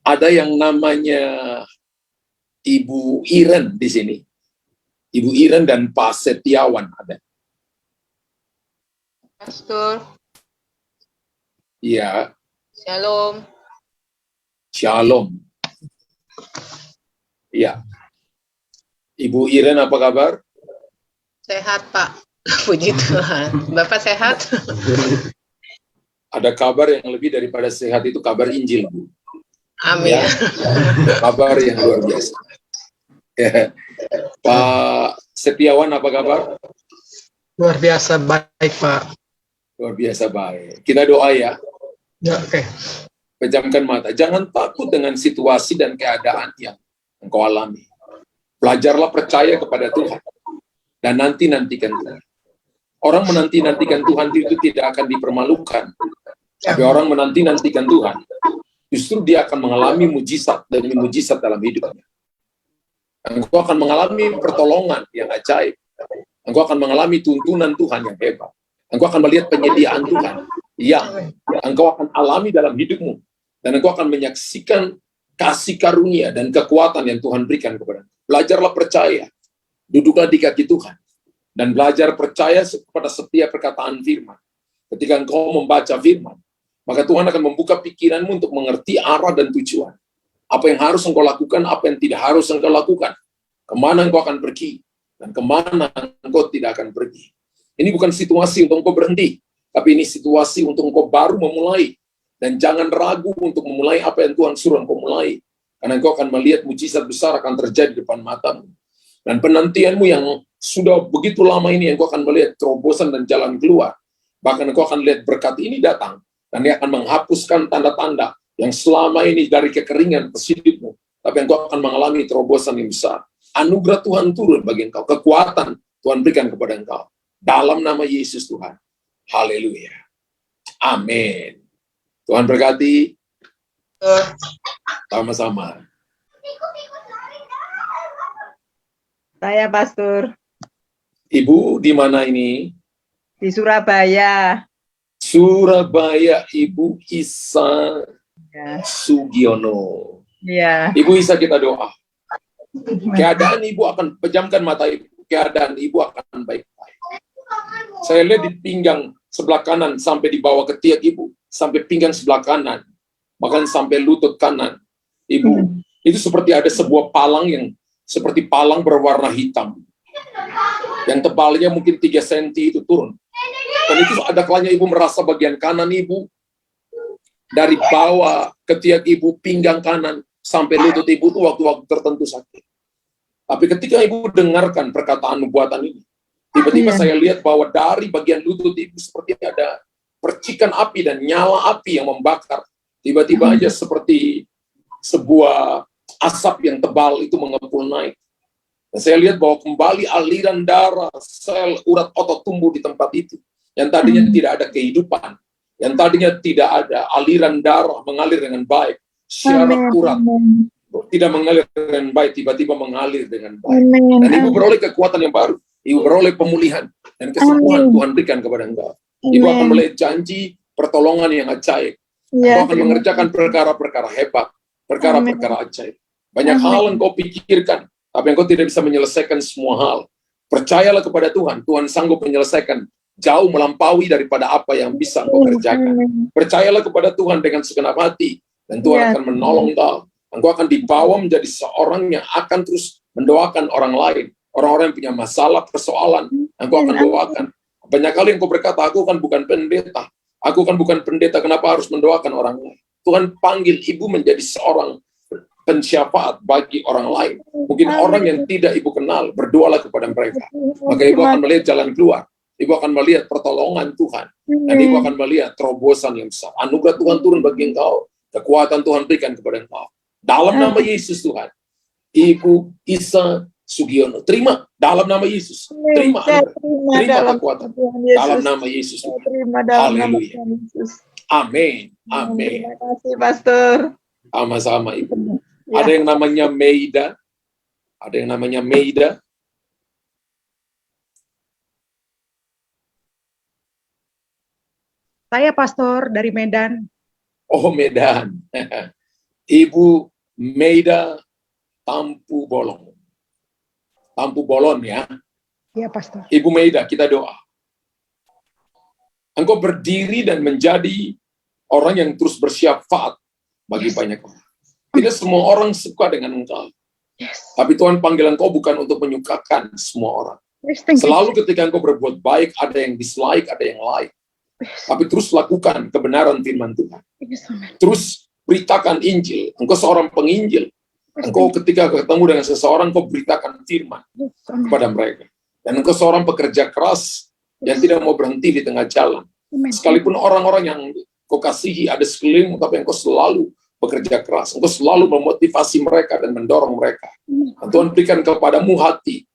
Ada yang namanya Ibu Iren di sini. Ibu Iren dan Pak Setiawan ada. Pastor. Iya. Shalom. Shalom. Iya. Ibu Iren apa kabar? Sehat, Pak. Puji Tuhan. Bapak sehat? Ada kabar yang lebih daripada sehat, itu kabar Injil, Bu. Amin. Ya. Kabar yang luar biasa. Pak Setiawan apa kabar? Luar biasa baik, Pak. Luar biasa baik. Kita doa ya. Ya, oke. Pejamkan mata. Jangan takut dengan situasi dan keadaan yang engkau alami. Belajarlah percaya kepada Tuhan. Dan nantikan Tuhan. Orang menanti-nantikan Tuhan itu tidak akan dipermalukan. Tapi orang menanti-nantikan Tuhan, justru dia akan mengalami mujizat demi mujizat dalam hidupnya. Engkau akan mengalami pertolongan yang ajaib. Engkau akan mengalami tuntunan Tuhan yang hebat. Engkau akan melihat penyediaan Tuhan yang engkau akan alami dalam hidupmu. Dan engkau akan menyaksikan kasih karunia dan kekuatan yang Tuhan berikan kepada engkau. Belajarlah percaya. Duduklah di kaki Tuhan. Dan belajar percaya kepada setiap perkataan firman. Ketika engkau membaca firman, maka Tuhan akan membuka pikiranmu untuk mengerti arah dan tujuan. Apa yang harus engkau lakukan, apa yang tidak harus engkau lakukan. Kemana engkau akan pergi, dan kemana engkau tidak akan pergi. Ini bukan situasi untuk engkau berhenti, tapi ini situasi untuk engkau baru memulai. Dan jangan ragu untuk memulai apa yang Tuhan suruh engkau mulai. Karena engkau akan melihat mujizat besar akan terjadi di depan matamu. Dan penantianmu yang sudah begitu lama ini, engkau akan melihat terobosan dan jalan keluar. Bahkan engkau akan lihat berkat ini datang. Dan dia akan menghapuskan tanda-tanda yang selama ini dari kekeringan hidupmu. Tapi engkau akan mengalami terobosan yang besar. Anugerah Tuhan turun bagi engkau. Kekuatan Tuhan berikan kepada engkau. Dalam nama Yesus Tuhan. Haleluya. Amin. Tuhan berkati. Sama-sama. Saya Pastor. Ibu di mana ini? Di Surabaya. Surabaya, Ibu Isa Sugiono. Ya. Ibu Isa, kita doa. Keadaan Ibu akan, pejamkan mata Ibu. Keadaan Ibu akan baik-baik. Saya lihat di pinggang sebelah kanan sampai di bawah ketiak Ibu, sampai pinggang sebelah kanan, bahkan sampai lutut kanan Ibu. Itu seperti ada sebuah palang yang seperti palang berwarna hitam. Yang tebalnya mungkin 3 cm itu turun. Dan itu ada kalanya Ibu merasa bagian kanan Ibu, dari bawah ketiak Ibu, pinggang kanan, sampai lutut Ibu itu waktu-waktu tertentu sakit. Tapi ketika Ibu dengarkan perkataan nubuatan ini, tiba-tiba saya lihat bahwa dari bagian lutut Ibu seperti ada percikan api dan nyala api yang membakar. Tiba-tiba aja seperti sebuah asap yang tebal itu mengepul naik. Dan saya lihat bahwa kembali aliran darah, sel, urat otot tumbuh di tempat itu. Yang tadinya tidak ada kehidupan. Yang tadinya tidak ada aliran darah mengalir dengan baik. Syaraf urat tidak mengalir dengan baik, tiba-tiba mengalir dengan baik. Dan Ibu beroleh kekuatan yang baru. Ibu beroleh pemulihan. Dan kesembuhan Tuhan berikan kepada engkau. Ibu akan melihat janji pertolongan yang ajaib. Engkau akan mengerjakan perkara-perkara hebat. Perkara-perkara ajaib. Banyak hal engkau pikirkan, tapi engkau tidak bisa menyelesaikan semua hal. Percayalah kepada Tuhan. Tuhan sanggup menyelesaikan jauh melampaui daripada apa yang bisa engkau kerjakan. Percayalah kepada Tuhan dengan segenap hati. Dan Tuhan akan menolong engkau. Engkau akan dibawa menjadi seorang yang akan terus mendoakan orang lain. Orang-orang yang punya masalah, persoalan. Engkau akan doakan. Banyak kali engkau berkata, aku kan bukan pendeta. Aku kan bukan pendeta, kenapa harus mendoakan orang lain? Tuhan panggil Ibu menjadi seorang pensyafaat bagi orang lain. Mungkin orang yang tidak Ibu kenal, berdoalah kepada mereka. Maka Ibu akan melihat jalan keluar. Ibu akan melihat pertolongan Tuhan. Dan Ibu akan melihat terobosan yang besar. Anugerah Tuhan turun bagi engkau. Kekuatan Tuhan berikan kepada engkau. Dalam nama Yesus Tuhan. Ibu Isa Sugiono. Terima dalam nama Yesus. Terima kekuatan. Dalam nama Yesus. Haleluya. Amin. Amin. Terima kasih, Pastor. Sama-sama, Ibu. Ada yang namanya Meida. Ada yang namanya Meida. Saya Pastor dari Medan. Oh, Medan. Ibu Meida Tampu Bolon. Tampu Bolon ya. Iya, Pastor. Ibu Meida, kita doa. Engkau berdiri dan menjadi orang yang terus bersyafaat bagi banyak orang. Tidak semua orang suka dengan engkau. Yes. Tapi Tuhan panggil engkau bukan untuk menyukakan semua orang. Yes, thank you. Selalu ketika engkau berbuat baik, ada yang dislike, ada yang like. Tapi terus lakukan kebenaran firman Tuhan. Yes, amen. Terus beritakan Injil. Engkau seorang penginjil. Engkau ketika ketemu dengan seseorang, engkau beritakan firman Yes, amen. kepada mereka. Dan engkau seorang pekerja keras yang tidak mau berhenti di tengah jalan. Amen. Sekalipun orang-orang yang kau kasihi ada sekelilingmu, tapi engkau selalu bekerja keras. Engkau selalu memotivasi mereka dan mendorong mereka. Dan Tuhan berikan kepadamu hati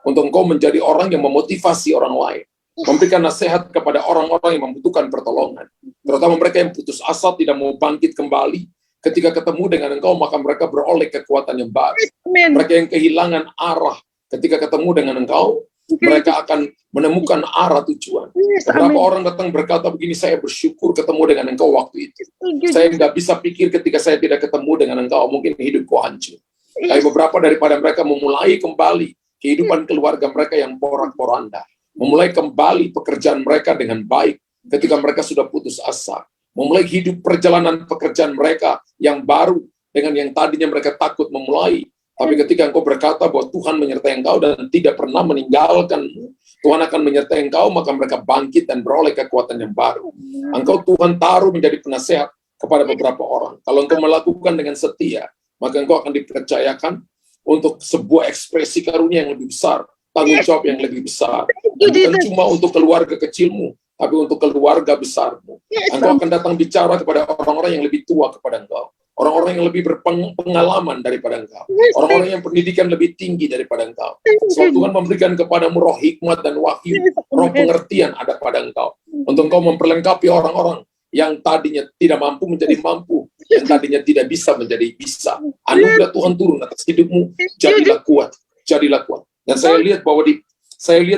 untuk engkau menjadi orang yang memotivasi orang lain. Memberikan nasihat kepada orang-orang yang membutuhkan pertolongan. Terutama mereka yang putus asa, tidak mau bangkit kembali. Ketika ketemu dengan engkau, maka mereka beroleh kekuatan yang baru. Amen. Mereka yang kehilangan arah, ketika ketemu dengan engkau, mereka akan menemukan arah tujuan. Yes, Beberapa amen. orang datang berkata begini, saya bersyukur ketemu dengan engkau waktu itu. Thank you, Saya nggak bisa pikir ketika saya tidak ketemu dengan engkau, mungkin hidupku hancur. Tapi beberapa daripada mereka memulai kembali kehidupan keluarga mereka yang porak-poranda. Memulai kembali pekerjaan mereka dengan baik ketika mereka sudah putus asa. Memulai hidup perjalanan pekerjaan mereka yang baru dengan yang tadinya mereka takut memulai. Tapi ketika engkau berkata bahwa Tuhan menyertai engkau dan tidak pernah meninggalkanmu, Tuhan akan menyertai engkau, maka mereka bangkit dan beroleh kekuatan yang baru. Engkau Tuhan taruh menjadi penasehat kepada beberapa orang. Kalau engkau melakukan dengan setia, maka engkau akan dipercayakan untuk sebuah ekspresi karunia yang lebih besar, tanggung jawab yang lebih besar. Dan bukan cuma untuk keluarga kecilmu, tapi untuk keluarga besarmu. Engkau akan datang bicara kepada orang-orang yang lebih tua kepada engkau. Orang-orang yang lebih berpengalaman daripada engkau. Orang-orang yang pendidikan lebih tinggi daripada engkau. Sebab Tuhan memberikan kepadamu roh hikmat dan wahyu, roh pengertian ada pada engkau. Untuk engkau memperlengkapi orang-orang yang tadinya tidak mampu menjadi mampu, yang tadinya tidak bisa menjadi bisa. Anugerah Tuhan turun atas hidupmu, jadilah kuat, jadilah kuat. Dan saya lihat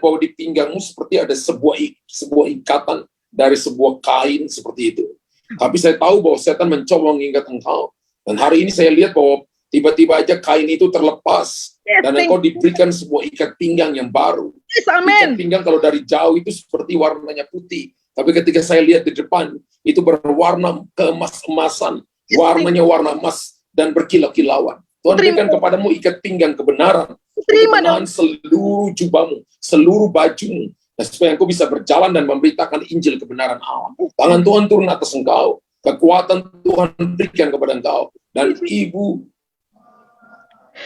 bahwa di pinggangmu seperti ada sebuah ikatan dari sebuah kain seperti itu. Tapi saya tahu bahwa setan mencoba mengikat engkau. Dan hari ini saya lihat bahwa tiba-tiba aja kain itu terlepas. Dan engkau diberikan sebuah ikat pinggang yang baru. Yes, amen. Ikat pinggang kalau dari jauh itu seperti warnanya putih. Tapi ketika saya lihat di depan, itu berwarna keemas-emasan. Warnanya warna emas dan berkilau-kilauan. Tuhan berikan kepadamu ikat pinggang kebenaran. Terima Menahan seluruh jubahmu, seluruh bajumu. Dan supaya engkau bisa berjalan dan memberitakan Injil kebenaran Allah. Tangan Tuhan turun atas engkau. Kekuatan Tuhan berikan kepada engkau. Dan Ibu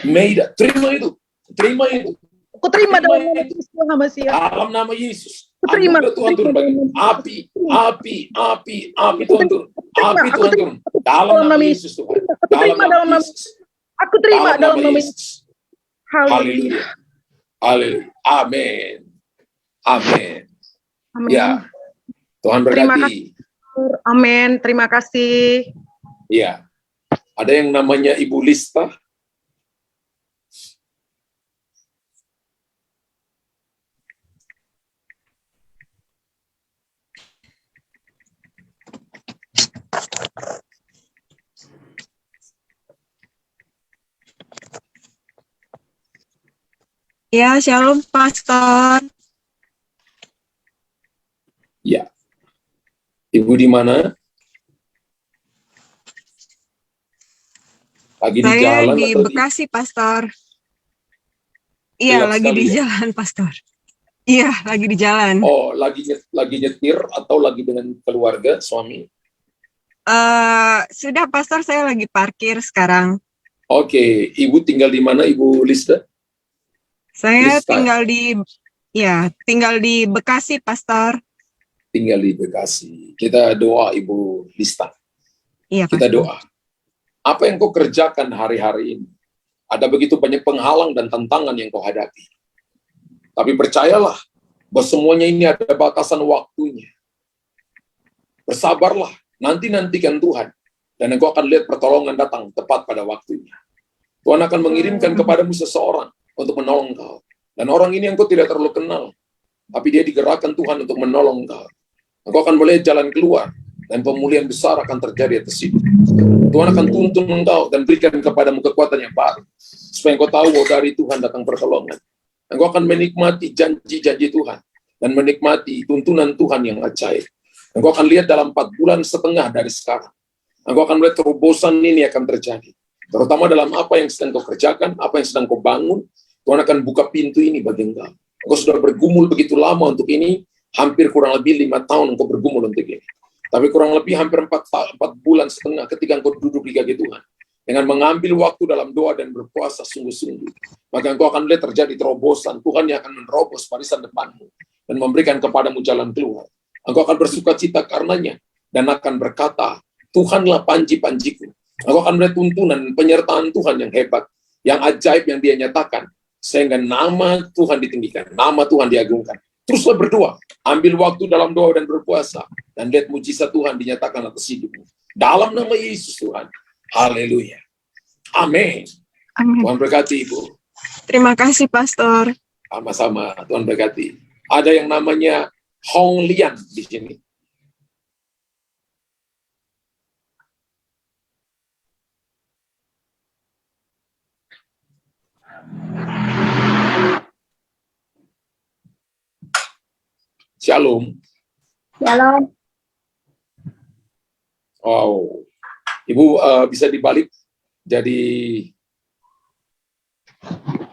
Meida, terima itu. Terima itu. Aku terima dalam nama Yesus Tuhan Masias. Dalam nama Yesus. Aku terima. Anugerah Tuhan turun bagi api Tuhan turun. Api Tuhan turun. Dalam nama Yesus Tuhan. Dalam nama Yesus. Aku terima dalam nama Yesus. Haleluya. Haleluya. Amin. Amin. Amin. Ya. Tuhan Terima berkati. Amin. Terima kasih. Ya. Ada yang namanya Ibu Lista. Ya, shalom Pastor. Ya. Ibu di mana? Lagi di Saya jalan di atau Bekasi, Pastor. Iya, Gelap lagi sekali di ya? jalan, Pastor. Iya, lagi di jalan. Oh, lagi nyetir atau lagi dengan keluarga, suami? Sudah, Pastor, saya lagi parkir sekarang. Oke, Ibu tinggal di mana, Ibu Lista? Saya Lista. tinggal di Bekasi, Pastor. Tinggal di Bekasi. Kita doa, Ibu Lista. Iya, Kita Pastor. doa. Apa yang kau kerjakan hari-hari ini? Ada begitu banyak penghalang dan tantangan yang kau hadapi. Tapi percayalah bahwa semuanya ini ada batasan waktunya. Bersabarlah, nantikan Tuhan. Dan engkau akan lihat pertolongan datang tepat pada waktunya. Tuhan akan mengirimkan kepadamu seseorang untuk menolong kau. Dan orang ini engkau tidak terlalu kenal. Tapi dia digerakkan Tuhan untuk menolong kau. Engkau akan melihat jalan keluar. Dan pemulihan besar akan terjadi atas hidup. Tuhan akan tuntun engkau dan berikan kepadamu kekuatan yang baru. Supaya engkau tahu bahwa dari Tuhan datang pertolongan. Engkau akan menikmati janji-janji Tuhan. Dan menikmati tuntunan Tuhan yang ajaib. Engkau akan lihat dalam 4 bulan setengah dari sekarang. Engkau akan melihat terobosan ini akan terjadi. Terutama dalam apa yang sedang kau kerjakan, apa yang sedang kau bangun. Tuhan akan buka pintu ini bagi engkau. Engkau sudah bergumul begitu lama untuk ini. Hampir kurang lebih 5 tahun engkau bergumul untuk ini. Tapi kurang lebih hampir 4 bulan setengah ketika engkau duduk di kaki Tuhan. Dengan mengambil waktu dalam doa dan berpuasa sungguh-sungguh. Maka engkau akan lihat terjadi terobosan. Tuhan yang akan menerobos barisan depanmu. Dan memberikan kepadamu jalan keluar. Engkau akan bersuka cita karenanya. Dan akan berkata, Tuhanlah panji-panjiku. Engkau akan melihat tuntunan penyertaan Tuhan yang hebat. Yang ajaib yang dia nyatakan. Sehingga nama Tuhan ditinggikan. Nama Tuhan diagungkan. Teruslah berdoa. Ambil waktu dalam doa dan berpuasa. Dan lihat mujizat Tuhan dinyatakan atas hidupmu. Dalam nama Yesus Tuhan. Haleluya. Amin. Amin. Tuhan berkati Ibu. Terima kasih, Pastor. Sama-sama. Tuhan berkati. Ada yang namanya Hong Lian di sini. Shalom. Shalom. Wow. Ibu bisa dibalik jadi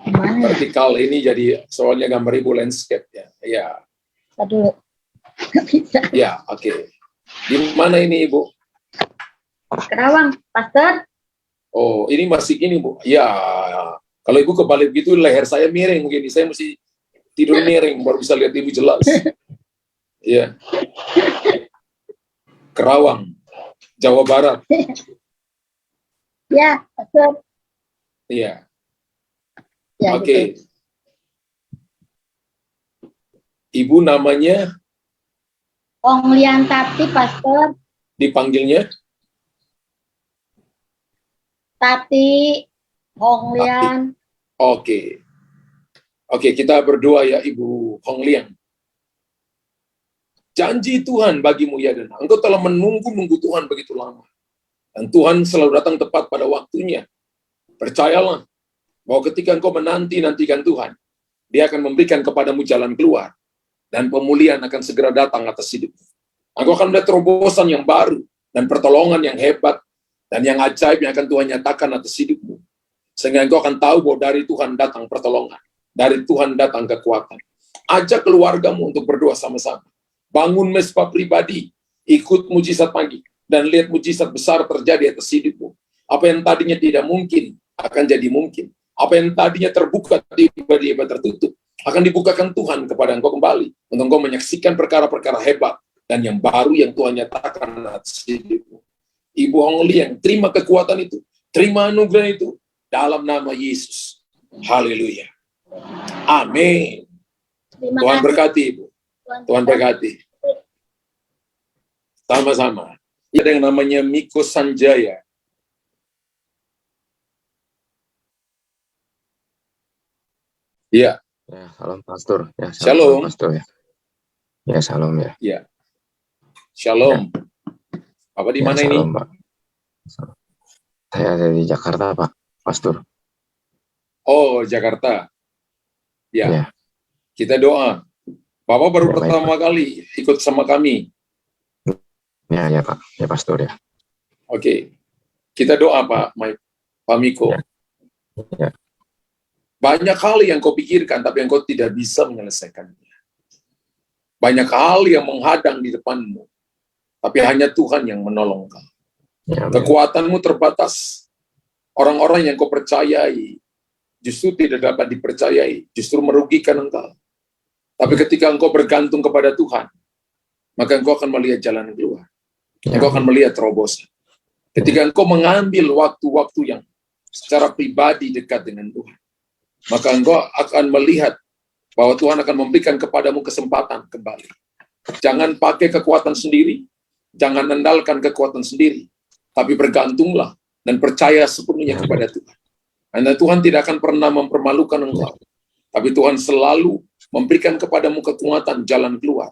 Gimana? vertikal ini jadi soalnya gambar Ibu landscape ya. Ya. Aduh, nggak bisa. Ya, oke. Di mana ini Ibu? Kerawang, Pastor. Oh, ini masih gini Bu. Ya. Kalau Ibu kebalik gitu leher saya miring begini. Saya mesti tidur miring baru bisa lihat Ibu jelas. Ya. Kerawang, Jawa Barat. Ya, Pastor. Iya. Ya, Oke. gitu. Ibu namanya Ong Lian Tati, Pastor. dipanggilnya Tati, Ong Lian. Oke. Oke, kita berdoa ya Ibu Hong Lian. Janji Tuhan bagimu ya dan engkau telah menunggu Tuhan begitu lama. Dan Tuhan selalu datang tepat pada waktunya. Percayalah bahwa ketika engkau menantikan Tuhan, Dia akan memberikan kepadamu jalan keluar. Dan pemulihan akan segera datang atas hidupmu. Engkau akan melihat terobosan yang baru dan pertolongan yang hebat dan yang ajaib yang akan Tuhan nyatakan atas hidupmu. Sehingga engkau akan tahu bahwa dari Tuhan datang pertolongan. Dari Tuhan datang kekuatan. Ajak keluargamu untuk berdoa sama-sama. Bangun mesbah pribadi. Ikut mujizat pagi. Dan lihat mujizat besar terjadi atas hidupmu. Apa yang tadinya tidak mungkin akan jadi mungkin. Apa yang tadinya terbuka tiba-tiba tertutup. Akan dibukakan Tuhan kepada engkau kembali. Untuk engkau menyaksikan perkara-perkara hebat. Dan yang baru yang Tuhan nyatakan atas hidupmu. Ibu Hong Lian, terima kekuatan itu. Terima anugerah itu. Dalam nama Yesus. Haleluya. Amin. Terima Tuhan kasih. berkati Ibu. Tuhan berkati. Sama-sama. Ada yang namanya Miko Sanjaya. Iya. Ya, salam Pastor. Ya, Shalom. Pastor ya. Ya, salam ya. Iya. Shalom. Apa di Ya, mana ini? salam, Pak. Saya ada di Jakarta, Pak. Pastor. Oh, Jakarta. Ya. Ya. Kita doa. Bapak baru Ya, baik, pertama kali ikut sama kami. Ya, Pak. Ya, Pastor ya. Oke. Kita doa, Pak Miko. Ya. Ya. Banyak hal yang kau pikirkan, tapi yang kau tidak bisa menyelesaikannya. Banyak hal yang menghadang di depanmu, tapi hanya Tuhan yang menolong kau. Ya, amin. Kekuatanmu terbatas. Orang-orang yang kau percayai justru tidak dapat dipercayai, justru merugikan engkau. Tapi ketika engkau bergantung kepada Tuhan, maka engkau akan melihat jalan keluar. Ya, Engkau akan melihat terobosan. Ketika engkau mengambil waktu-waktu yang secara pribadi dekat dengan Tuhan, maka engkau akan melihat bahwa Tuhan akan memberikan kepadamu kesempatan kembali. Jangan pakai kekuatan sendiri, jangan andalkan kekuatan sendiri, tapi bergantunglah dan percaya sepenuhnya kepada Tuhan. Karena Tuhan tidak akan pernah mempermalukan engkau, tapi Tuhan selalu memberikan kepadamu kekuatan jalan keluar.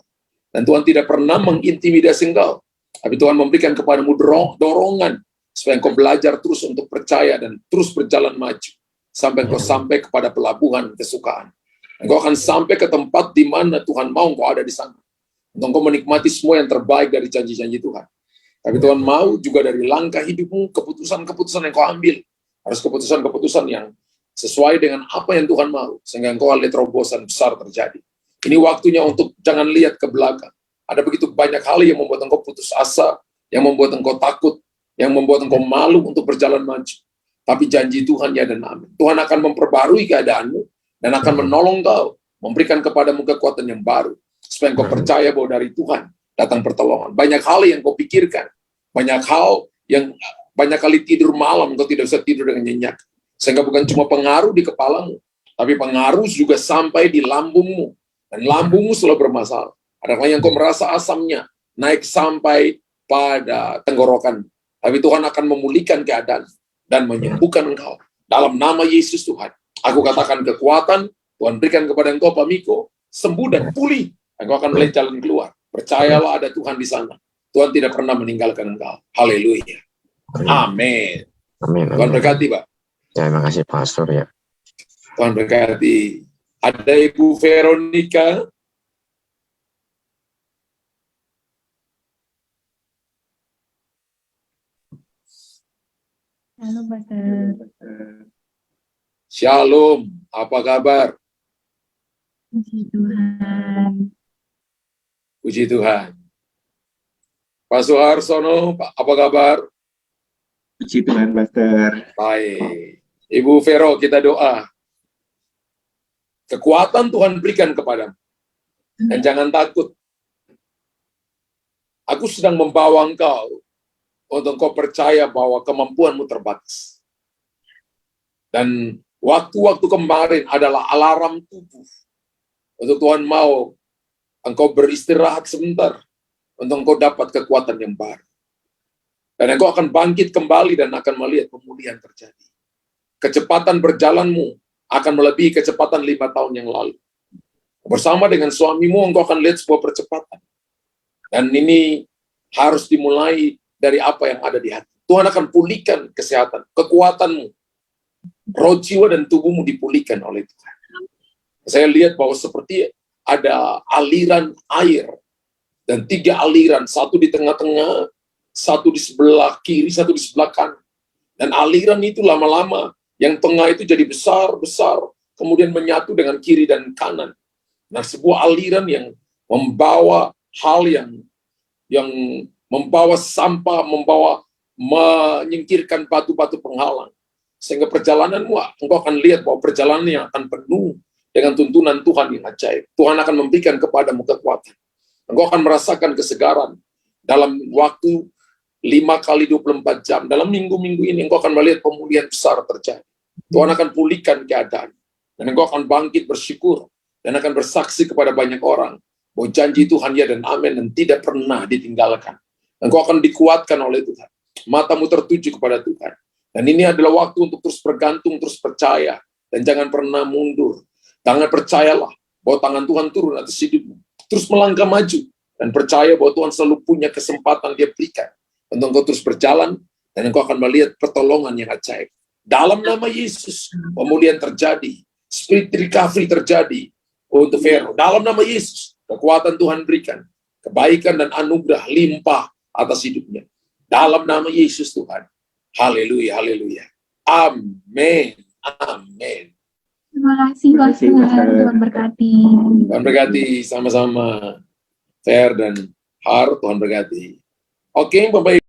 Dan Tuhan tidak pernah mengintimidasi engkau, tapi Tuhan memberikan kepadamu dorongan supaya engkau belajar terus untuk percaya dan terus berjalan maju sampai engkau sampai kepada pelabuhan kesukaan. Engkau akan sampai ke tempat di mana Tuhan mau engkau ada di sana. Untuk engkau menikmati semua yang terbaik dari janji-janji Tuhan. Tapi Tuhan mau juga dari langkah hidupmu, keputusan-keputusan yang kau ambil. Harus keputusan-keputusan yang sesuai dengan apa yang Tuhan mau. Sehingga engkau lihat terobosan besar terjadi. Ini waktunya untuk jangan lihat ke belakang. Ada begitu banyak hal yang membuat engkau putus asa, yang membuat engkau takut, yang membuat engkau malu untuk berjalan maju. Tapi janji Tuhan ya dan amin. Tuhan akan memperbarui keadaanmu dan akan menolong kau, memberikan kepadamu kekuatan yang baru, supaya engkau percaya bahwa dari Tuhan datang pertolongan. Banyak hal yang kau pikirkan, banyak hal yang banyak kali tidur malam engkau tidak bisa tidur dengan nyenyak. Sehingga bukan cuma pengaruh di kepalamu, tapi pengaruh juga sampai di lambungmu. Dan lambungmu selalu bermasalah. Ada yang kau merasa asamnya naik sampai pada tenggorokan. Tapi Tuhan akan memulihkan keadaan dan menyembuhkan engkau. Dalam nama Yesus Tuhan, aku katakan kekuatan Tuhan berikan kepada engkau, Pak Miko, sembuh dan pulih. Engkau akan melihat jalan keluar. Percayalah ada Tuhan di sana. Tuhan tidak pernah meninggalkan engkau. Haleluya. Amin. Amin. Tuhan berkati, Pak. Ya, terima kasih Pastor ya. Tuhan berkati. Ada Ibu Veronica. Halo, Pastor. Shalom. Apa kabar? Puji Tuhan. Puji Tuhan. Pak Suharsono, Pak, apa kabar? Puji Tuhan, Pastor. Baik. Ibu Vero, kita doa. Kekuatan Tuhan berikan kepadamu. Dan jangan takut. Aku sedang membawa engkau untuk engkau percaya bahwa kemampuanmu terbatas. Dan waktu-waktu kemarin adalah alarm tubuh. Untuk Tuhan mau engkau beristirahat sebentar. Untuk engkau dapat kekuatan yang baru. Dan engkau akan bangkit kembali dan akan melihat pemulihan terjadi. Kecepatan berjalanmu akan melebihi kecepatan 5 tahun yang lalu. Bersama dengan suamimu, engkau akan lihat sebuah percepatan. Dan ini harus dimulai dari apa yang ada di hati. Tuhan akan pulihkan kesehatan, kekuatanmu. Roh, jiwa, dan tubuhmu dipulihkan oleh Tuhan. Saya lihat bahwa seperti ada aliran air. Dan 3 aliran, satu di tengah-tengah, satu di sebelah kiri, satu di sebelah kanan. Dan aliran itu lama-lama, yang tengah itu jadi besar-besar, kemudian menyatu dengan kiri dan kanan. Nah, sebuah aliran yang membawa hal yang membawa sampah, menyingkirkan batu-batu penghalang. Sehingga perjalananmu, engkau akan lihat bahwa perjalanannya akan penuh dengan tuntunan Tuhan yang ajaib. Tuhan akan memberikan kepadamu kekuatan. Engkau akan merasakan kesegaran dalam waktu 5 kali 24 jam. Dalam minggu-minggu ini, engkau akan melihat pemulihan besar terjadi. Tuhan akan pulihkan keadaan. Dan engkau akan bangkit bersyukur. Dan akan bersaksi kepada banyak orang bahwa janji Tuhan ya dan amin dan tidak pernah ditinggalkan. Engkau akan dikuatkan oleh Tuhan. Matamu tertuju kepada Tuhan. Dan ini adalah waktu untuk terus bergantung, terus percaya. Dan jangan pernah mundur. Jangan percayalah bahwa tangan Tuhan turun atas hidupmu. Terus melangkah maju. Dan percaya bahwa Tuhan selalu punya kesempatan dia berikan. Untuk engkau terus berjalan. Dan engkau akan melihat pertolongan yang ajaib. Dalam nama Yesus, pemulihan terjadi. Spirit recovery terjadi. Untuk Vero. Dalam nama Yesus, kekuatan Tuhan berikan. Kebaikan dan anugerah limpah atas hidupnya. Dalam nama Yesus Tuhan. Haleluya, haleluya. Amin, amin. Terima kasih, Pastor. Tuhan berkati. Tuhan berkati, sama-sama. Fer dan Har, Tuhan berkati. Oke, Bapak Ibu.